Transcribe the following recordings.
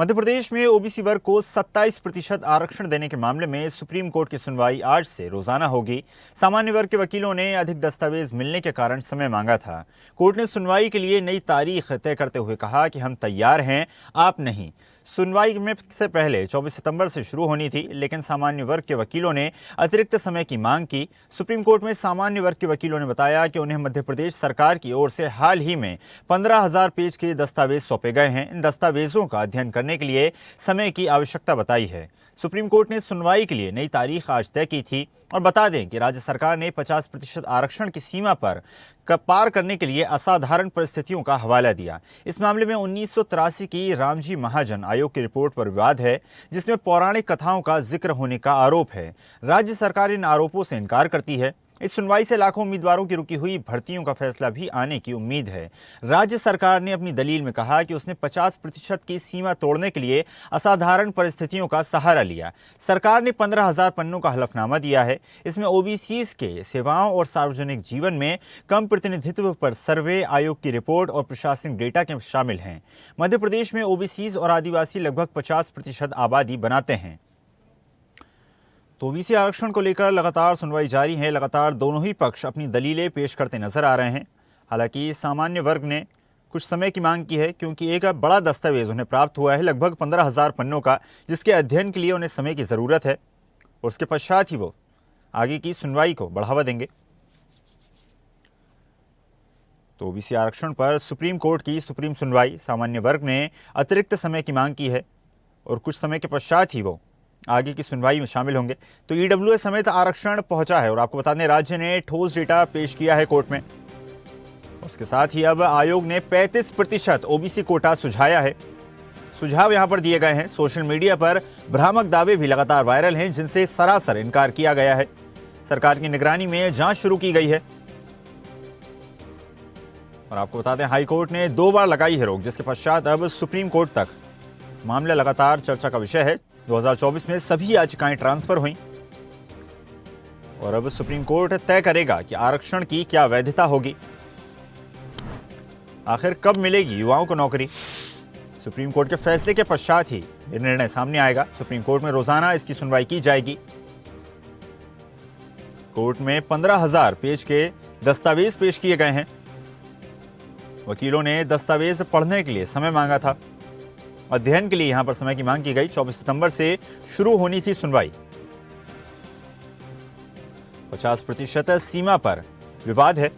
मध्य प्रदेश में ओबीसी वर्ग को 27% आरक्षण देने के मामले में सुप्रीम कोर्ट की सुनवाई आज से रोजाना होगी। सामान्य वर्ग के वकीलों ने अधिक दस्तावेज मिलने के कारण समय मांगा था। कोर्ट ने सुनवाई के लिए नई तारीख तय करते हुए कहा कि हम तैयार हैं, आप नहीं। सुनवाई में से पहले 24 सितंबर से शुरू होनी थी, लेकिन सामान्य वर्ग के वकीलों ने अतिरिक्त समय की मांग की। सुप्रीम कोर्ट में सामान्य वर्ग के वकीलों ने बताया कि उन्हें मध्य प्रदेश सरकार की ओर से हाल ही में 15,000 पेज के दस्तावेज सौंपे गए हैं। इन दस्तावेजों का अध्ययन करने के लिए समय की आवश्यकता बताई है। सुप्रीम कोर्ट ने सुनवाई के लिए नई तारीख आज तय की थी। और बता दें कि राज्य सरकार ने 50% आरक्षण की सीमा पर पार करने के लिए असाधारण परिस्थितियों का हवाला दिया। इस मामले में 1983 की रामजी महाजन आयोग की रिपोर्ट पर विवाद है, जिसमें पौराणिक कथाओं का जिक्र होने का आरोप है। राज्य सरकार इन आरोपों से इनकार करती है। इस सुनवाई से लाखों उम्मीदवारों की रुकी हुई भर्तियों का फैसला भी आने की उम्मीद है। राज्य सरकार ने अपनी दलील में कहा कि उसने 50% की सीमा तोड़ने के लिए असाधारण परिस्थितियों का सहारा लिया। सरकार ने 15,000 पन्नों का हलफनामा दिया है। इसमें ओबीसीज के सेवाओं और सार्वजनिक जीवन में कम प्रतिनिधित्व पर सर्वे, आयोग की रिपोर्ट और प्रशासनिक डेटा के शामिल हैं। मध्य प्रदेश में ओबीसीज और आदिवासी लगभग 50% आबादी बनाते हैं। तो ओबीसी आरक्षण को लेकर लगातार सुनवाई जारी है। लगातार दोनों ही पक्ष अपनी दलीलें पेश करते नजर आ रहे हैं। हालांकि सामान्य वर्ग ने कुछ समय की मांग की है, क्योंकि एक बड़ा दस्तावेज उन्हें प्राप्त हुआ है, लगभग 15,000 पन्नों का, जिसके अध्ययन के लिए उन्हें समय की ज़रूरत है। और उसके पश्चात ही वो आगे की सुनवाई को बढ़ावा देंगे। तो ओबीसी आरक्षण पर सुप्रीम कोर्ट की सुप्रीम सुनवाई, सामान्य वर्ग ने अतिरिक्त समय की मांग की है और कुछ समय के पश्चात ही वो आगे की सुनवाई में शामिल होंगे। तो ईडब्ल्यूएस समेत आरक्षण पहुंचा है और आपको बता दें, राज्य ने ठोस डेटा पेश किया है कोर्ट में। उसके साथ ही अब आयोग ने 35% ओबीसी कोटा सुझाया है। सुझाव यहां पर दिए गए हैं। सोशल मीडिया पर भ्रामक दावे भी लगातार वायरल हैं, जिनसे सरासर इनकार किया गया है। सरकार की निगरानी में जांच शुरू की गई है। और आपको बता दें, हाईकोर्ट ने 2 बार लगाई है रोक, जिसके पश्चात अब सुप्रीम कोर्ट तक मामला लगातार चर्चा का विषय है। 2024 में सभी याचिकाएं ट्रांसफर हुई और अब सुप्रीम कोर्ट तय करेगा कि आरक्षण की क्या वैधता होगी। आखिर कब मिलेगी युवाओं को नौकरी? सुप्रीम कोर्ट के फैसले के पश्चात ही ये निर्णय सामने आएगा। सुप्रीम कोर्ट में रोजाना इसकी सुनवाई की जाएगी। कोर्ट में 15,000 पेज के दस्तावेज पेश किए गए हैं। वकीलों ने दस्तावेज पढ़ने के लिए समय मांगा था। अध्ययन के लिए यहां पर समय की मांग की गई। 24 सितंबर से शुरू होनी थी सुनवाई। 50% सीमा पर विवाद है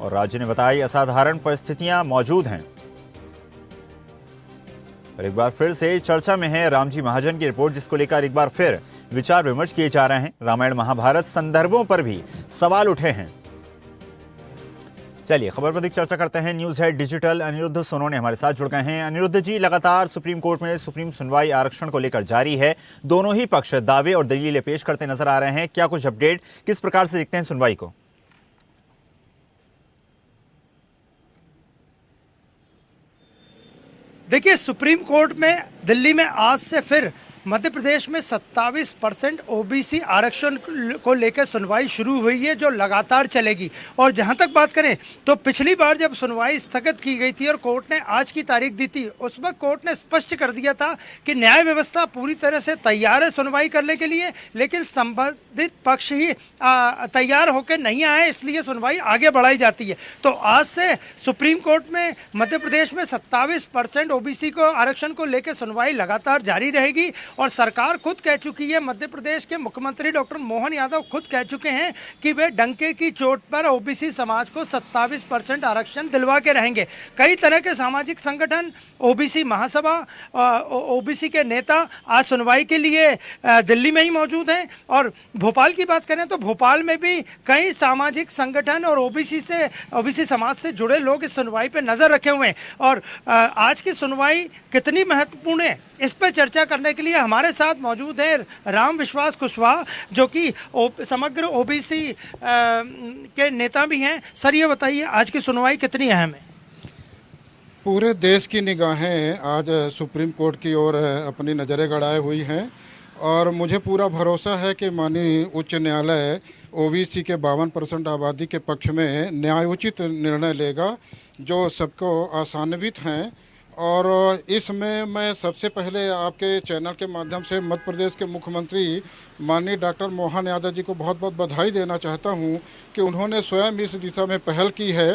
और राज्य ने बताया असाधारण परिस्थितियां मौजूद हैं। और एक बार फिर से चर्चा में है रामजी महाजन की रिपोर्ट, जिसको लेकर एक बार फिर विचार विमर्श किए जा रहे हैं। रामायण महाभारत संदर्भों पर भी सवाल उठे हैं। चलिए खबर पर अधिक चर्चा करते हैं। News head digital Aniruddh Sonone हमारे साथ जुड़ गए हैं। अनिरुद्ध जी, लगातार सुप्रीम कोर्ट में सुप्रीम सुनवाई आरक्षण को लेकर जारी है। दोनों ही पक्ष दावे और दलीलें पेश करते नजर आ रहे हैं। क्या कुछ अपडेट, किस प्रकार से देखते हैं सुनवाई को? देखिए, सुप्रीम कोर्ट में दिल्ली में आज से फिर मध्य प्रदेश में 27% ओबीसी आरक्षण को लेकर सुनवाई शुरू हुई है, जो लगातार चलेगी। और जहां तक बात करें तो पिछली बार जब सुनवाई स्थगित की गई थी और कोर्ट ने आज की तारीख दी थी, उस वक्त कोर्ट ने स्पष्ट कर दिया था कि न्याय व्यवस्था पूरी तरह से तैयार है सुनवाई करने के लिए, लेकिन संबंधित पक्ष ही तैयार होकर नहीं आए, इसलिए सुनवाई आगे बढ़ाई जाती है। तो आज से सुप्रीम कोर्ट में मध्य प्रदेश में 27% ओबीसी को आरक्षण को लेकर सुनवाई लगातार जारी रहेगी। और सरकार खुद कह चुकी है, मध्य प्रदेश के मुख्यमंत्री डॉक्टर मोहन यादव खुद कह चुके हैं कि वे डंके की चोट पर ओबीसी समाज को 27% आरक्षण दिलवा के रहेंगे। कई तरह के सामाजिक संगठन, ओबीसी महासभा, ओबीसी के नेता आज सुनवाई के लिए दिल्ली में ही मौजूद हैं। और भोपाल की बात करें तो भोपाल में भी कई सामाजिक संगठन और ओबीसी समाज से जुड़े लोग इस सुनवाई पर नजर रखे हुए हैं। और आज की सुनवाई कितनी महत्वपूर्ण है, इस पर चर्चा करने के लिए हमारे साथ मौजूद है राम विश्वास कुशवाहा, जो कि समग्र ओबीसी के नेता भी हैं। सर, ये बताइए आज की सुनवाई कितनी अहम है? पूरे देश की निगाहें आज सुप्रीम कोर्ट की ओर अपनी नज़रें गड़ाए हुई हैं और मुझे पूरा भरोसा है कि माननीय उच्च न्यायालय ओबीसी के 52% आबादी के पक्ष में न्यायोचित निर्णय लेगा, जो सबको आसान्वित हैं और इसमें मैं सबसे पहले आपके चैनल के माध्यम से मध्य प्रदेश के मुख्यमंत्री माननीय डॉक्टर मोहन यादव जी को बहुत बहुत बधाई देना चाहता हूं कि उन्होंने स्वयं इस दिशा में पहल की है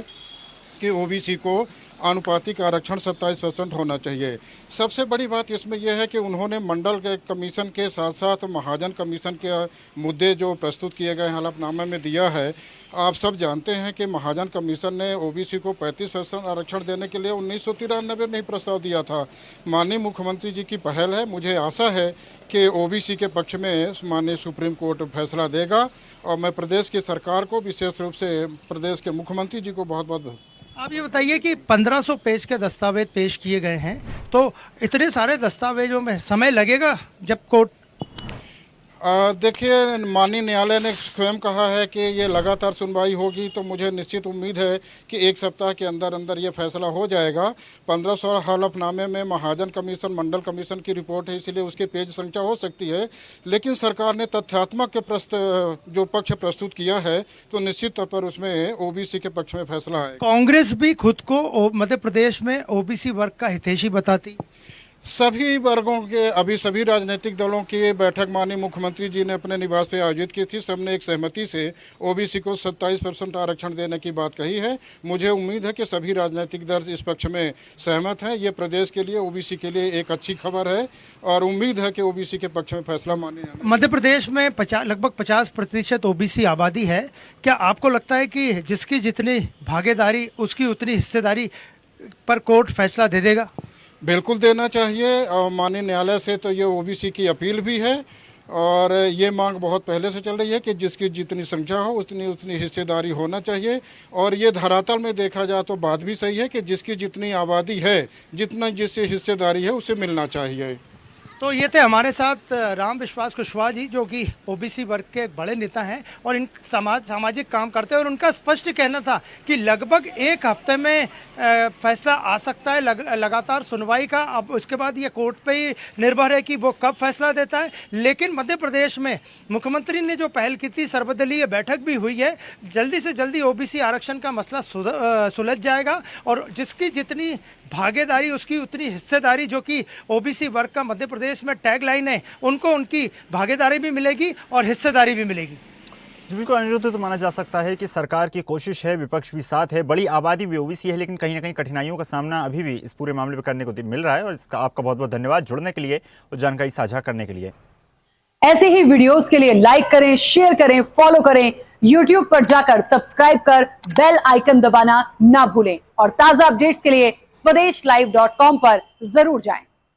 कि ओबीसी को आनुपातिक आरक्षण 27% होना चाहिए। सबसे बड़ी बात इसमें यह है कि उन्होंने मंडल के कमीशन के साथ साथ महाजन कमीशन के मुद्दे जो प्रस्तुत किए गए हलफनामे में दिया है। आप सब जानते हैं कि महाजन कमीशन ने ओबीसी को 35% आरक्षण देने के लिए 1993 में ही प्रस्ताव दिया था। माननीय मुख्यमंत्री जी की पहल है, मुझे आशा है कि ओबीसी के पक्ष में माननीय सुप्रीम कोर्ट फैसला देगा और मैं प्रदेश की सरकार को, विशेष रूप से प्रदेश के मुख्यमंत्री जी को बहुत बहुत। आप ये बताइए कि 1500 पेज के दस्तावेज पेश किए गए हैं, तो इतने सारे दस्तावेजों में समय लगेगा जब कोर्ट? देखिए, माननीय न्यायालय ने स्वयं कहा है कि ये लगातार सुनवाई होगी, तो मुझे निश्चित उम्मीद है कि एक सप्ताह के अंदर अंदर ये फैसला हो जाएगा। 1500 हलफनामे में महाजन कमीशन, मंडल कमीशन की रिपोर्ट है, इसलिए उसके पेज संख्या हो सकती है, लेकिन सरकार ने तथ्यात्मक जो पक्ष प्रस्तुत किया है तो निश्चित तौर पर उसमें ओबीसी के पक्ष में फैसला है। कांग्रेस भी खुद को मध्य प्रदेश में ओबीसी वर्ग का हितैषी बताती। सभी वर्गों के, अभी सभी राजनीतिक दलों की बैठक माननीय मुख्यमंत्री जी ने अपने निवास पे आयोजित की थी। सबने एक सहमति से ओबीसी को 27% आरक्षण देने की बात कही है। मुझे उम्मीद है कि सभी राजनीतिक दल इस पक्ष में सहमत हैं। ये प्रदेश के लिए, ओबीसी के लिए एक अच्छी खबर है और उम्मीद है कि ओबीसी के पक्ष में फैसला माने। मध्य प्रदेश में लगभग 50% ओबीसी आबादी है। क्या आपको लगता है कि जिसकी जितनी भागीदारी उसकी उतनी हिस्सेदारी पर कोर्ट फैसला दे देगा? बिल्कुल देना चाहिए और माननीय न्यायालय से तो ये ओबीसी की अपील भी है और ये मांग बहुत पहले से चल रही है कि जिसकी जितनी संख्या हो उतनी उतनी हिस्सेदारी होना चाहिए। और ये धरातल में देखा जाए तो बात भी सही है कि जिसकी जितनी आबादी है, जितना जिससे हिस्सेदारी है उसे मिलना चाहिए। तो ये थे हमारे साथ राम विश्वास कुशवाहा जी, जो कि ओबीसी वर्ग के एक बड़े नेता हैं और इन सामाजिक काम करते हैं। और उनका स्पष्ट कहना था कि लगभग एक हफ्ते में फैसला आ सकता है, लगातार सुनवाई का। अब उसके बाद ये कोर्ट पे ही निर्भर है कि वो कब फैसला देता है। लेकिन मध्य प्रदेश में मुख्यमंत्री ने जो पहल की थी, सर्वदलीय बैठक भी हुई है, जल्दी से जल्दी ओबीसी आरक्षण का मसला सुलझ जाएगा और जिसकी जितनी भागीदारी उसकी उतनी हिस्सेदारी, जो कि ओबीसी वर्ग का मध्य प्रदेश में टैगलाइन है, उनको उनकी भागीदारी भी मिलेगी और हिस्सेदारी भी मिलेगी। जी बिल्कुल, अनिरुद्ध, तो माना जा सकता है कि सरकार की कोशिश है, विपक्ष भी साथ है, बड़ी आबादी भी ओबीसी है, लेकिन कहीं ना कहीं कठिनाइयों का सामना अभी भी इस पूरे मामले में करने को मिल रहा है। और इसका आपका बहुत बहुत धन्यवाद जुड़ने के लिए और जानकारी साझा करने के लिए। ऐसे ही वीडियोस के लिए लाइक करें, शेयर करें, फॉलो करें, YouTube पर जाकर सब्सक्राइब कर बेल आइकन दबाना ना भूलें और ताजा अपडेट्स के लिए स्वदेशलाइव.com पर जरूर जाएं।